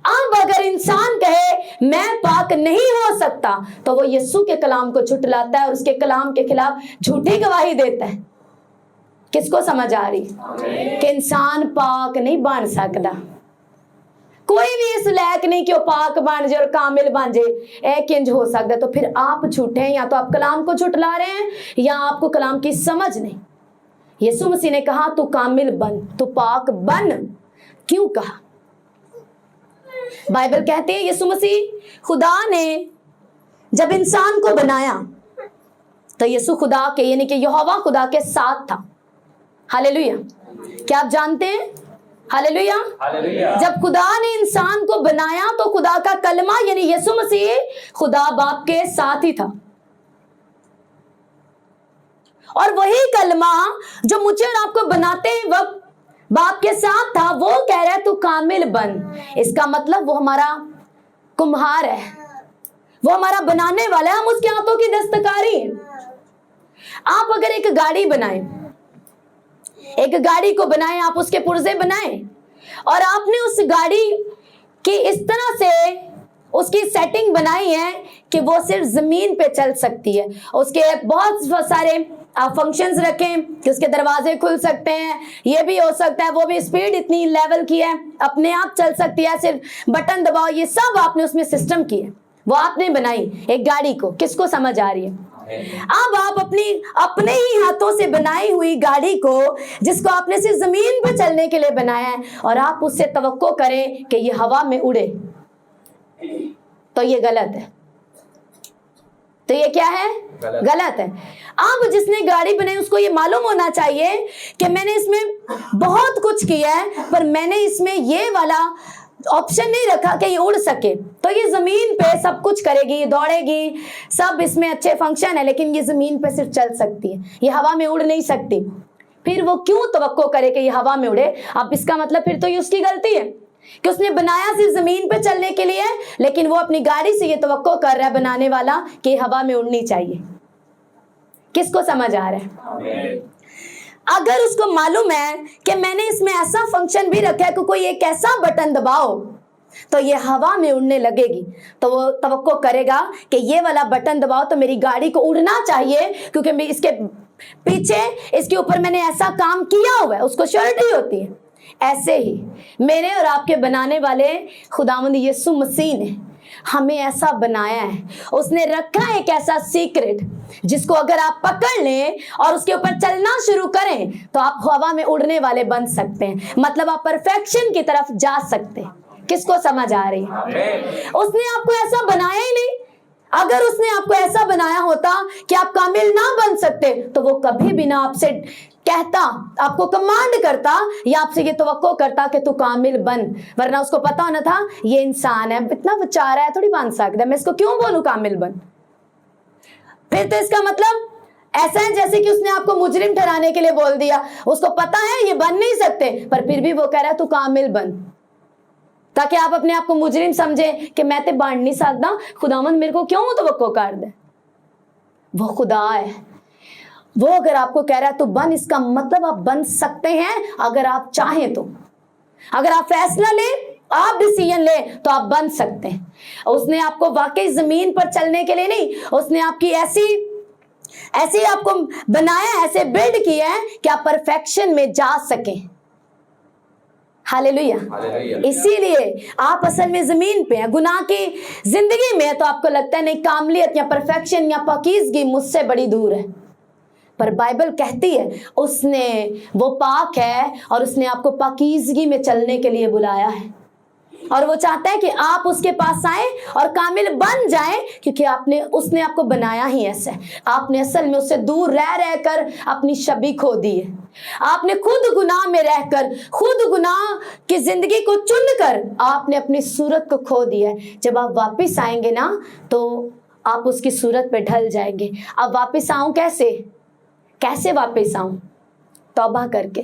A: अब अगर इंसान कहे मैं पाक नहीं हो सकता, तो वो यीशु के कलाम को झुठलाता है और उसके कलाम के खिलाफ झूठी गवाही देता है। किसको समझ आ रही कि इंसान पाक नहीं बन सकता? कोई भी इस लायक नहीं कि वो पाक बन जाए और कामिल बन जाए, एक इंज हो सकता। तो फिर आप झूठे हैं, या तो आप कलाम को झुठला रहे हैं या आपको कलाम की समझ नहीं। यीशु मसीह ने कहा तू कामिल बन, तू पाक बन। क्यों कहा? बाइबल कहती है यीशु मसीह, खुदा ने जब इंसान को बनाया तो यीशु खुदा के यानी कि यहोवा खुदा के साथ था। हालेलुया। क्या आप जानते हैं? हालेलुया। जब खुदा ने इंसान को बनाया तो खुदा का कलमा यानी यीशु मसीह खुदा बाप के साथ ही था। और वही कलमा जो मुझे और आपको बनाते वक्त बाप के साथ था, वो कह रहा है तू कामिल बन। इसका मतलब वो हमारा कुम्हार है, वो हमारा बनाने वाला है, हम उसके हाथों की दस्तकारी हैं। आप अगर एक गाड़ी बनाएं, एक गाड़ी को बनाएं, आप उसके पुर्जे बनाएं और आपने उस गाड़ी की इस तरह से उसकी सेटिंग बनाई है कि वो सिर्फ जमीन पे चल सकती है। उसके बहुत सारे फंक्शंस रखें कि उसके दरवाजे खुल सकते हैं, ये भी हो सकता है, वो भी स्पीड इतनी लेवल की है, अपने आप चल सकती है, सिर्फ बटन दबाओ, ये सब आपने उसमें सिस्टम किए, वो आपने बनाई एक गाड़ी को। किसको समझ आ रही है? अब आप अपने ही हाथों से बनाई हुई गाड़ी को, जिसको आपने सिर्फ जमीन पर चलने के लिए बनाया है, और आप उससे तवक्को करें कि ये हवा में उड़े, तो ये गलत है। तो ये क्या है? गलत है। अब जिसने गाड़ी बनाई उसको ये मालूम होना चाहिए कि मैंने इसमें बहुत कुछ किया है, पर मैंने इसमें ये वाला ऑप्शन नहीं रखा कि ये उड़ सके। तो ये जमीन पे सब कुछ करेगी, दौड़ेगी, सब इसमें अच्छे फंक्शन है, लेकिन ये जमीन पे सिर्फ चल सकती है, ये हवा में उड़ नहीं सकती। फिर वो क्यों तवक्को करे कि ये हवा में उड़े? अब इसका मतलब फिर तो ये उसकी गलती है कि उसने बनाया सिर्फ जमीन पे चलने के लिए, लेकिन वो अपनी गाड़ी से ये तवक्को कर रहा है बनाने वाला कि हवा में उड़नी चाहिए। किसको समझ आ रहा है? अगर उसको मालूम है कि मैंने इसमें ऐसा फंक्शन भी रखा है कि कोई एक ऐसा बटन दबाओ तो ये हवा में उड़ने लगेगी, तो वो तवक्को करेगा कि ये वाला बटन दबाओ तो मेरी गाड़ी को उड़ना चाहिए, क्योंकि मैं इसके पीछे, इसके ऊपर मैंने ऐसा काम किया हुआ है, उसको श्योरिटी होती है। ऐसे ही मेरे और आपके बनाने वाले खुदावंद यीशु मसीह ने हमें ऐसा बनाया है, उसने रखा है एक ऐसा सीक्रेट जिसको अगर आप पकड़ लें और उसके ऊपर चलना शुरू करें तो आप हवा में उड़ने वाले बन सकते हैं, मतलब आप परफेक्शन की तरफ जा सकते हैं। किसको समझ आ रही है? उसने आपको ऐसा बनाया ही नहीं। अगर उसने आपको ऐसा बनाया होता कि आप कामिल ना बन सकते तो वो कभी भी ना आपसे कहता, आपको कमांड करता या आपसे ये तवक्को करता कि तू कामिल बन, वरना उसको पता होना था ये इंसान है, इतना बेचारा है, थोड़ी बन सकता है, मैं इसको क्यों बोलूं कामिल बन। फिर तो इसका मतलब ऐसा है जैसे कि उसने आपको मुजरिम ठहराने के लिए बोल दिया, उसको पता है ये बन नहीं सकते, पर फिर भी वो कह रहा है तू कामिल बन, ताकि आप अपने आप को मुजरिम समझे कि मैं तो बन नहीं सकता, खुदावंद मेरे को क्यों तवक्को कर दे। वो खुदा है, वो अगर आपको कह रहा है तो बन, इसका मतलब आप बन सकते हैं अगर आप चाहें तो। अगर आप फैसला ले, आप डिसीजन ले तो आप बन सकते हैं। उसने आपको वाकई जमीन पर चलने के लिए नहीं, उसने आपकी ऐसी आपको बनाया, ऐसे बिल्ड किया है कि आप परफेक्शन में जा सकें। हालेलुया। इसीलिए आप असल में जमीन पे हैं, गुनाह की जिंदगी में है, तो आपको लगता है नहीं कामलियत या परफेक्शन या पाकीज़गी मुझसे बड़ी दूर है, पर बाइबल कहती है उसने, वो पाक है और उसने आपको पाकीज़गी में चलने के लिए बुलाया है, और वो चाहता है कि आप उसके पास आए और कामिल बन जाएं, क्योंकि उसने आपको बनाया ही ऐसा है। आपने असल में उससे दूर रह कर अपनी छवि खो दी है। आपने खुद गुनाह में रहकर, खुद गुनाह की जिंदगी को चुनकर आपने अपनी सूरत को खो दिया है। जब आप वापस आएंगे ना तो आप उसकी सूरत पे ढल जाएंगे। अब वापस आऊं कैसे वापस आऊं? तौबा करके,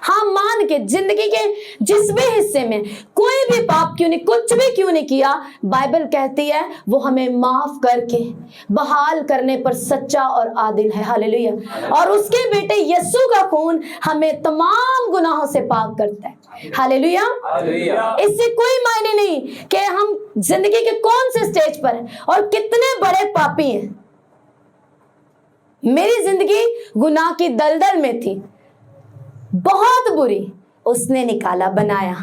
A: हाँ, मान के जिंदगी के जिस भी हिस्से में कोई भी पाप क्यों नहीं, कुछ भी क्यों नहीं किया, बाइबल कहती है वो हमें माफ करके बहाल करने पर सच्चा और आदिल है। हालेलुया। और उसके बेटे यीशु का खून हमें तमाम गुनाहों से पाक करता है। हालेलुया। इससे कोई मायने नहीं कि हम जिंदगी के कौन से स्टेज पर हैं और कितने बड़े पापी हैं। मेरी जिंदगी गुनाह की दलदल में थी, बहुत बुरी, उसने निकाला, बनाया।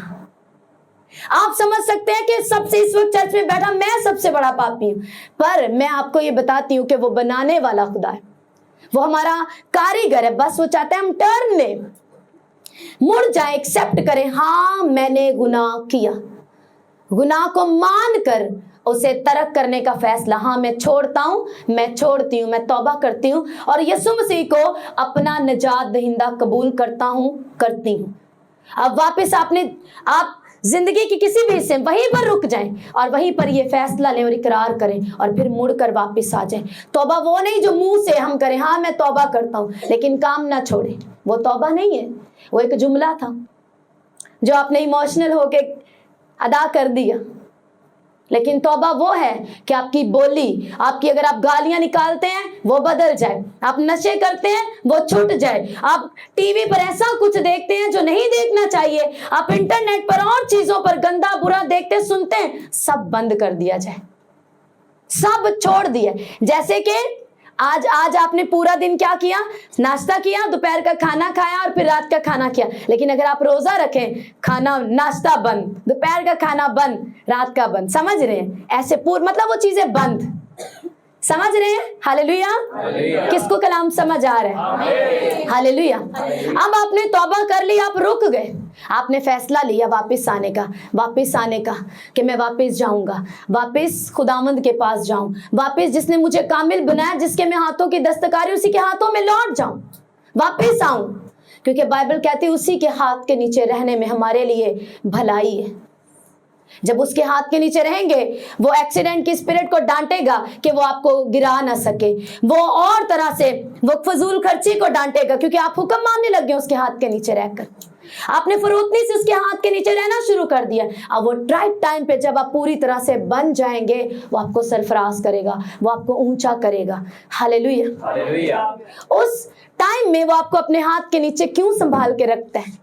A: आप समझ सकते हैं कि सबसे इस वक्त चर्च में बैठा मैं सबसे बड़ा पापी हूं, पर मैं आपको ये बताती हूं कि वो बनाने वाला खुदा है, वो हमारा कारीगर है। बस वो चाहता है हम टर्न ले, मुड़ जाए, एक्सेप्ट करें, हाँ मैंने गुनाह किया, गुनाह को मान कर उसे तरक करने का फैसला, हाँ मैं छोड़ता हूं, मैं छोड़ती हूं, मैं तौबा करती हूं और यीशु मसीह को अपना निजात दहिंदा कबूल करता हूं, करती हूं। अब वापस आप जिंदगी की किसी भी हिस्से वहीं पर रुक जाएं और वहीं पर ये फैसला लें और इकरार करें और फिर मुड़कर वापस आ जाएं। तौबा वो नहीं जो मुंह से हम करें, हाँ मैं तौबा करता हूं, लेकिन काम ना छोड़े, वो तौबा नहीं है, वो एक जुमला था जो आपने इमोशनल होके अदा कर दिया। लेकिन तौबा वो है कि आपकी बोली, आपकी अगर आप गालियां निकालते हैं वो बदल जाए, आप नशे करते हैं वो छूट जाए, आप टीवी पर ऐसा कुछ देखते हैं जो नहीं देखना चाहिए, आप इंटरनेट पर और चीजों पर गंदा बुरा देखते सुनते हैं, सब बंद कर दिया जाए, सब छोड़ दिया। जैसे कि आज आपने पूरा दिन क्या किया? नाश्ता किया, दोपहर का खाना खाया और फिर रात का खाना किया। लेकिन अगर आप रोजा रखें, खाना नाश्ता बंद, दोपहर का खाना बंद, रात का बंद, समझ रहे हैं? ऐसे मतलब वो चीजें बंद, समझ रहे हैं? हालेलुया। किसको कलाम समझ आ रहा है? हालेलुया। अब आपने तौबा कर ली, आप रुक गए, आपने फैसला लिया वापस आने का कि मैं वापस जाऊंगा, वापस खुदावंद के पास जाऊं, वापस जिसने मुझे कामिल बनाया, जिसके मैं हाथों की दस्तकारी, उसी के हाथों में लौट जाऊं, वापस आऊं, क्योंकि बाइबल कहती है उसी के हाथ के नीचे रहने में हमारे लिए भलाई है। जब उसके हाथ के नीचे रहेंगे, वो एक्सीडेंट की स्पिरिट को डांटेगा कि वो आपको गिरा ना सके, वो और तरह से वो फजूल खर्ची को डांटेगा, क्योंकि आप हुक्म मानने लग गए उसके हाथ के नीचे रहकर। आपने फरोतनी से उसके हाथ के नीचे रहना शुरू कर दिया। अब वो राइट टाइम पे जब आप पूरी तरह से बन जाएंगे, वो आपको सरफराज करेगा, वो आपको ऊंचा करेगा। Hallelujah, hallelujah. उस टाइम में वो आपको अपने हाथ के नीचे क्यों संभाल के रखता है?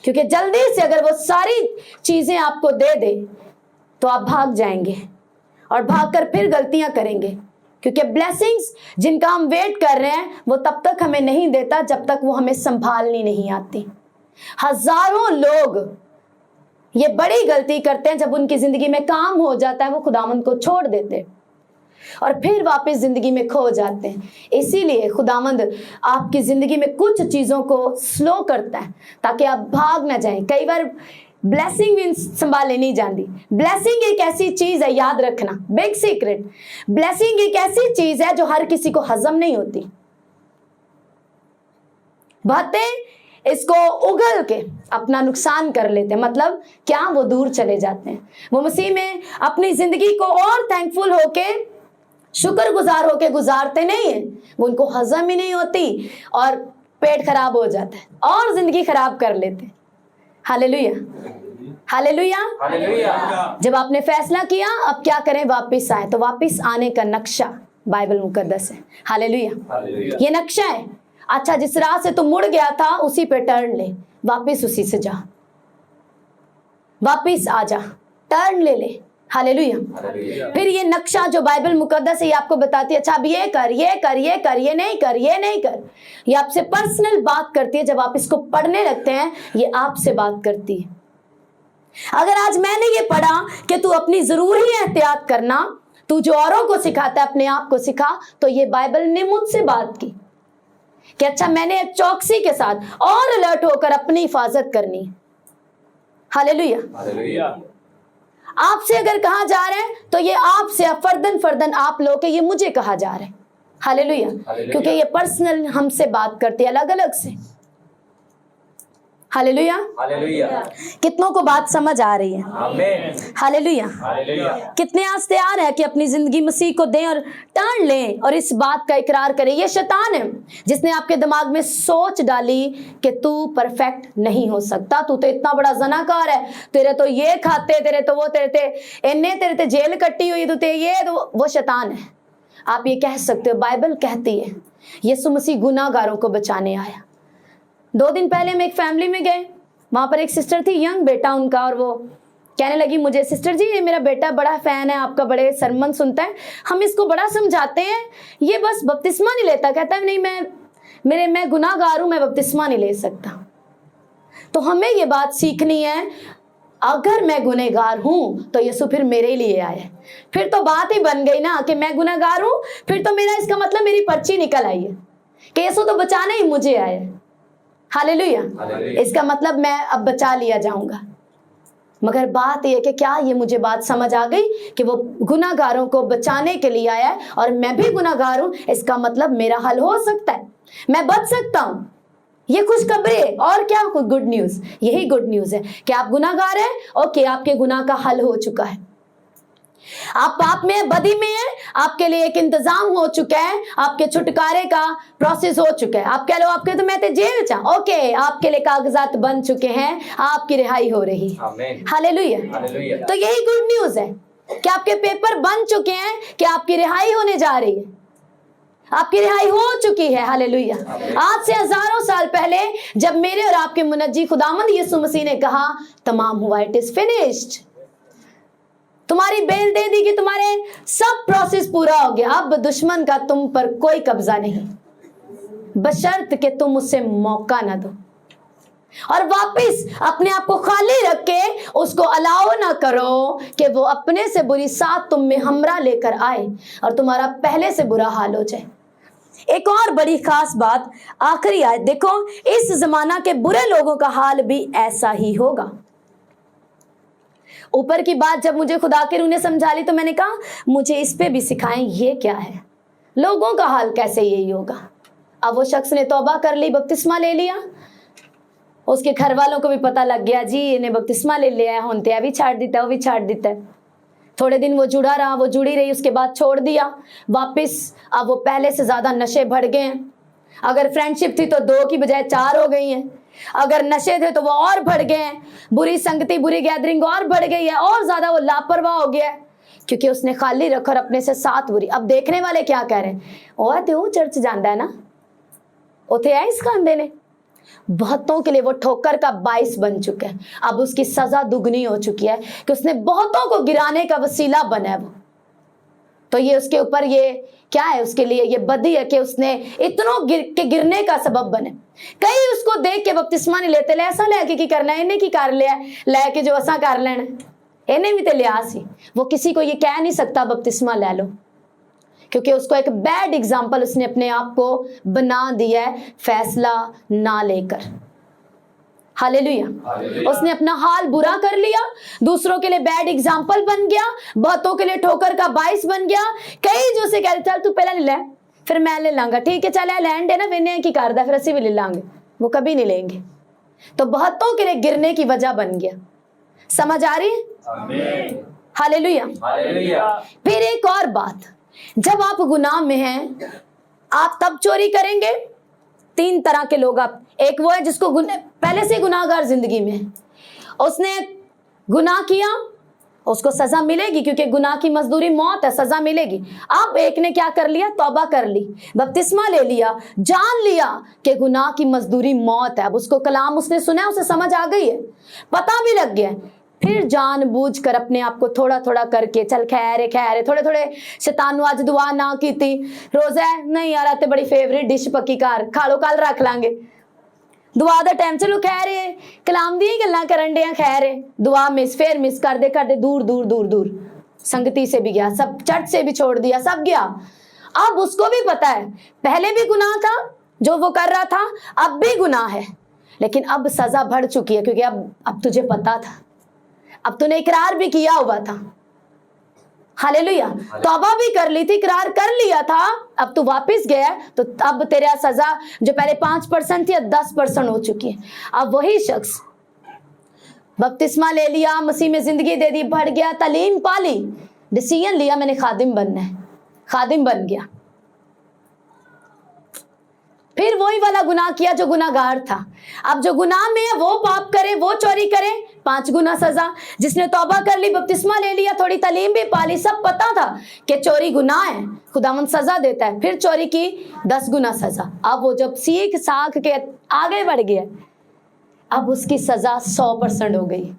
A: क्योंकि जल्दी से अगर वो सारी चीजें आपको दे दे तो आप भाग जाएंगे और भागकर फिर गलतियां करेंगे, क्योंकि ब्लेसिंग्स जिनका हम वेट कर रहे हैं वो तब तक हमें नहीं देता जब तक वो हमें संभालनी नहीं आती। हजारों लोग ये बड़ी गलती करते हैं, जब उनकी जिंदगी में काम हो जाता है वो खुदावंद को छोड़ देते और फिर वापस जिंदगी में खो जाते हैं। इसीलिए खुदावंद आपकी जिंदगी में कुछ चीजों को स्लो करता है ताकि आप भाग ना जाएं। कई बार ब्लेसिंग भी संभाले नहीं जाती। ब्लेसिंग एक ऐसी चीज है, याद रखना, बिग सीक्रेट, ब्लेसिंग एक ऐसी चीज है जो हर किसी को हजम नहीं होती। बहुते इसको उगल के अपना नुकसान कर लेते हैं, मतलब क्या, वो दूर चले जाते हैं। वो मसीह में अपनी जिंदगी को और थैंकफुल होके, शुक्रगुजार होके गुजारते नहीं है, वो उनको हजम ही नहीं होती और पेट खराब हो जाता है और जिंदगी खराब कर लेते हैं। Hallelujah, hallelujah, hallelujah. जब आपने फैसला किया अब क्या करें, वापस आए, तो वापस आने का नक्शा बाइबल मुकद्दस है। हालेलुया, ये नक्शा है। अच्छा, जिस राह से तुम मुड़ गया था उसी पे टर्न ले, वापस उसी से जा, वापस आ जा, टर्न ले ले। हालेलुया। फिर ये नक्शा जो बाइबल मुकद्दस है ये आपको बताती है, अच्छा अब ये कर, ये कर, ये कर, ये नहीं कर, ये नहीं कर। ये आपसे पर्सनल बात करती है। जब आप इसको पढ़ने लगते हैं ये आपसे बात करती है। अगर आज मैंने ये पढ़ा कि तू अपनी जरूरी एहतियात करना, तू जो औरों को सिखाता है अपने आप को सिखा, तो ये बाइबल ने मुझसे बात की कि अच्छा मैंने चौकसी के साथ और अलर्ट होकर अपनी हिफाजत करनी। Hallelujah, hallelujah. आपसे अगर कहा जा रहा है तो ये आपसे फर्दन फर्दन आप लोग के, ये मुझे कहा जा रहा है। हालेलुया, क्योंकि ये पर्सनल हमसे बात करती है अलग अलग से। Hallelujah, hallelujah. कितनों को बात समझ आ रही है? आमीन। Hallelujah, hallelujah. कितने आज तैयार है कि अपनी जिंदगी मसीह को दें और टर्न लें और इस बात का इकरार करें? ये शैतान है जिसने आपके दिमाग में सोच डाली कि तू परफेक्ट नहीं हो सकता, तू तो इतना बड़ा जनाकार है, तेरे तो ये खाते, तेरे तो वो, तेरे ते जेल कट्टी हुई, तू ये तो वो। शैतान है। आप ये कह सकते हो, बाइबल कहती है यीशु मसीह गुनाहगारों को बचाने आया। 2 दिन पहले हम एक फैमिली में गए, वहां पर एक सिस्टर थी, यंग बेटा उनका, और वो कहने लगी मुझे, सिस्टर जी ये मेरा बेटा बड़ा फैन है आपका, बड़े सरमन सुनता है, हम इसको बड़ा समझाते हैं, ये बस बपतिस्मा नहीं लेता, कहता है नहीं मैं गुनाहगार हूं, मैं बपतिस्मा नहीं ले सकता। तो हमें ये बात सीखनी है, अगर मैं गुनहगार हूं तो यीशु फिर मेरे लिए आया। फिर तो बात ही बन गई ना कि मैं गुनहगार हूं, फिर तो मेरा इसका मतलब मेरी पर्ची निकल आई है कि यीशु तो बचाने ही मुझे आया। हालेलुया, इसका मतलब मैं अब बचा लिया जाऊंगा। मगर बात यह कि क्या ये मुझे बात समझ आ गई कि वो गुनाहगारों को बचाने के लिए आया है और मैं भी गुनाहगार हूं, इसका मतलब मेरा हल हो सकता है, मैं बच सकता हूं। ये खुशखबरी है। और क्या गुड न्यूज? यही गुड न्यूज है कि आप गुनाहगार हैं और कि आपके गुनाह का हल हो चुका है। आप पाप में, बदी में हैं, आपके लिए एक इंतजाम हो चुका है, आपके छुटकारे का प्रोसेस हो चुका है। आप कह लो आपके तो मैं तो जेल चा, ओके, आपके लिए कागजात बन चुके हैं, आपकी रिहाई हो रही है। हालेलुया। तो यही गुड न्यूज है कि आपके पेपर बन चुके हैं, कि आपकी रिहाई होने जा रही है, आपकी रिहाई हो चुकी है। हालेलुया। आज से हजारों साल पहले जब मेरे और आपके मुनज्जी खुदावंद यीशु मसीह ने कहा तमाम हुआ, इट इज फिनिश्ड, तुम्हारी बेल दे दी कि तुम्हारे सब प्रोसेस पूरा हो गया, अब दुश्मन का तुम पर कोई कब्जा नहीं, बशर्त कि तुम उससे मौका ना दो और वापस अपने आप को खाली रख के उसको अलाउ ना करो कि वो अपने से बुरी साथ तुम में हमरा लेकर आए और तुम्हारा पहले से बुरा हाल हो जाए। एक और बड़ी खास बात, आखिरी आयत देखो, इस जमाना के बुरे लोगों का हाल भी ऐसा ही होगा। ऊपर की बात जब मुझे खुदा के रूह ने समझा ली तो मैंने कहा मुझे इस पे भी सिखाएं, ये क्या है, लोगों का हाल कैसे यही होगा। अब वो शख्स ने तौबा कर ली, बपतिस्मा ले लिया, उसके घर वालों को भी पता लग गया, जी इन्हें बपतिस्मा ले लिया है, होते है भी छाड़ देता है, वो भी छाड़ देता है। थोड़े दिन वो जुड़ा रहा, वो जुड़ी रही, उसके बाद छोड़ दिया वापस। अब वो पहले से ज्यादा नशे बढ़ गए हैं। अगर फ्रेंडशिप थी तो 2 की बजाय 4 हो गई हैं। अगर नशे थे तो वो और बढ़ गए हैं। बुरी संगति, बुरी गैदरिंग और बढ़ गई है, और ज्यादा वो लापरवाह हो गया है, क्योंकि उसने खाली रखा और अपने से 7 बुरी। अब देखने वाले क्या कह रहे हैं, ओ ते वो चर्च जाता है ना, उथे है इस खांदे ने। बहुतों के लिए वो ठोकर का बाइस बन चुका है। अब उसकी सजा दुगनी हो चुकी है कि उसने बहुतों को गिराने का वसीला बना है वो। तो ये उसके ऊपर ये क्या है, उसके लिए ये बदी है कि उसने इतनों गिरने का सबब बने। कई उसको देख के बपतिस्मा नहीं लेते, ले ऐसा लेके की करना है, इन्हें की कर लिया लेके जो असा कर लेना, इन्हें भी तो लिया सी। वो किसी को ये कह नहीं सकता बपतिस्मा ले लो, क्योंकि उसको एक बैड एग्जाम्पल उसने अपने आप को बना दिया है फैसला ना लेकर। हालेलुया। उसने अपना हाल बुरा कर लिया, दूसरों के लिए बैड एग्जाम्पल बन गया, बहुतों के लिए ठोकर का बाइस बन गया। कई जो से कहते चल तू पहला ले ले फिर मैं ले लांगा, ठीक है चल लैंड है ना विनय की करदा फिर असी भी ले लांगे, वो कभी नहीं लेंगे। तो बहुतों के लिए गिरने की वजह बन गया। समझ आ रही है? हालेलुया। फिर एक और बात, जब आप गुनाह में हैं आप तब चोरी करेंगे। 3 तरह के लोग आप, एक वो है जिसको पहले से गुनाहगार जिंदगी में है, उसने गुनाह किया, उसको सजा मिलेगी, क्योंकि गुनाह की मजदूरी मौत है, सजा मिलेगी। अब एक ने क्या कर लिया, तौबा कर ली, बपतिस्मा ले लिया, जान लिया कि गुनाह की मजदूरी मौत है। अब उसको कलाम उसने सुना, उसे समझ आ गई है, पता भी लग गया है। फिर जानबूझ कर अपने आप को थोड़ा थोड़ा करके चल खैर है, थोड़े थोड़े शैतान आज दुआ ना की थी, रोजा नहीं यार ते बड़ी फेवरेट डिश पक्की कार खा लो, कल रख लांगे, दुआ दा टाइम चलो खैर है, कलाम दी गल्लां करन दे खैर है, दुआ मिस, फिर मिस करते करते दूर दूर दूर दूर संगति से भी गया, सब चर्च से भी छोड़ दिया, सब गया। अब उसको भी पता है पहले भी गुनाह था जो वो कर रहा था, अब भी गुनाह है, लेकिन अब सजा बढ़ चुकी है, क्योंकि अब तुझे पता था, अब तूने इकरार भी किया हुआ था। हालेलुया। तौबा भी कर ली थी, इकरार कर लिया था, अब तू वापस गया, तो अब तेरा सजा जो पहले 5% थी अब 10% हो चुकी है। अब वही शख्स बपतिस्मा ले लिया, मसीह में जिंदगी दे दी, बढ़ गया, तालीम पा ली, डिसीजन लिया मैंने खादिम बनना है, खादिम बन गया। फिर वही वाला गुनाह किया जो गुनाहगार था। अब जो गुनाह में है वो पाप करे, वो चोरी करे, 5 गुना सजा। जिसने तौबा कर ली, बपतिस्मा ले लिया, थोड़ी तालीम भी पा ली, सब पता था कि चोरी गुनाह है, खुदावंद सजा देता है, फिर चोरी की 10 गुना सजा। अब वो जब सीख साख के आगे बढ़ गया, अब उसकी सजा 100% हो गई।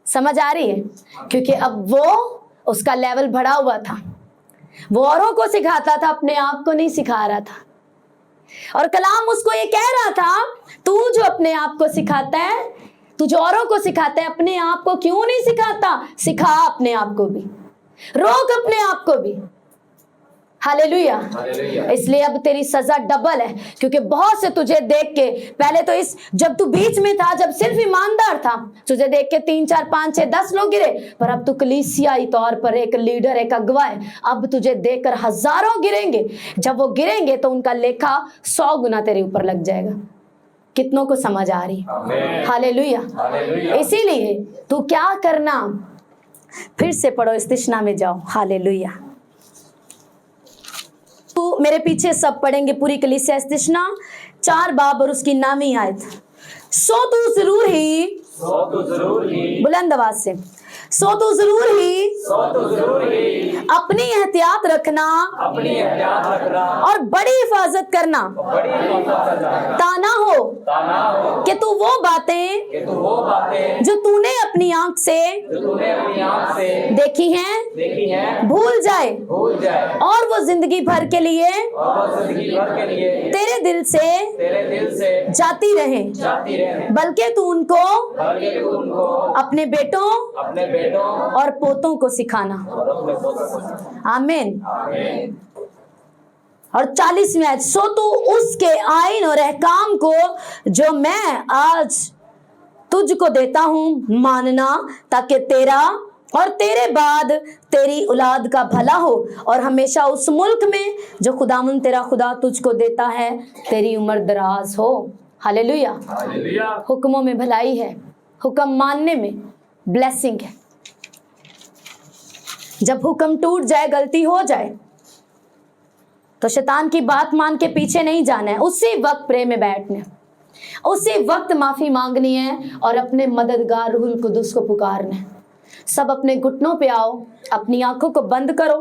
A: समझ आ रही है? क्योंकि अब वो उसका लेवल बढ़ा हुआ था, वो औरों को सिखाता था, अपने आप को नहीं सिखा रहा था। और कलाम उसको ये कह रहा था, तू जो अपने आप को सिखाता है, तू जो औरों को सिखाता है, अपने आप को क्यों नहीं सिखाता? सिखा अपने आप को भी, रोक अपने आप को भी। हालेलुया। इसलिए अब तेरी सजा डबल है, क्योंकि बहुत से तुझे देख के, पहले तो इस जब तू बीच में था, जब सिर्फ ईमानदार था, तुझे देख के 3 4 5 6 10 लोग गिरे, पर अब तू कलीसियाई तौर पर एक लीडर, एक अगुवा है। अब तुझे देखकर हजारों गिरेंगे, जब वो गिरेंगे तो उनका लेखा 100 गुना तेरे ऊपर लग जाएगा। कितनों को समझ आ रही? हालेलुया। इसीलिए तू क्या करना, फिर से पढ़ो, इस तृष्णा में जाओ। हालेलुया। मेरे पीछे सब पढ़ेंगे पूरी कलीसिया, तृष्णा 4 बाब और उसकी 9वीं आयत। सो तू जरूर ही बुलंद आवाज से, सो तू जरूर ही अपनी एहतियात रखना और बड़ी हिफाजत करना, ताना हो कि तू वो बातें जो तूने अपनी आंख से देखी हैं भूल जाए, और वो जिंदगी भर के लिए तेरे दिल से जाती रहे, बल्कि तू उनको अपने बेटों और पोतों को सिखाना। आमीन। और 40वीं आयत, सो तू उसके आईन और अहकाम को जो मैं आज तुझको देता हूं मानना, ताकि तेरा और तेरे बाद तेरी औलाद का भला हो, और हमेशा उस मुल्क में जो खुदावंद तेरा खुदा तुझको देता है तेरी उम्र दराज हो। हालेलुया। हुक्मों में भलाई है, हुक्म मानने में ब्लेसिंग है। जब हुक्म टूट जाए, गलती हो जाए, तो शैतान की बात मान के पीछे नहीं जाना है, उसी वक्त प्रे में बैठना है, उसी वक्त माफी मांगनी है और अपने मददगार रूहुल कुदुस को पुकारना है। सब अपने घुटनों पे आओ, अपनी आंखों को बंद करो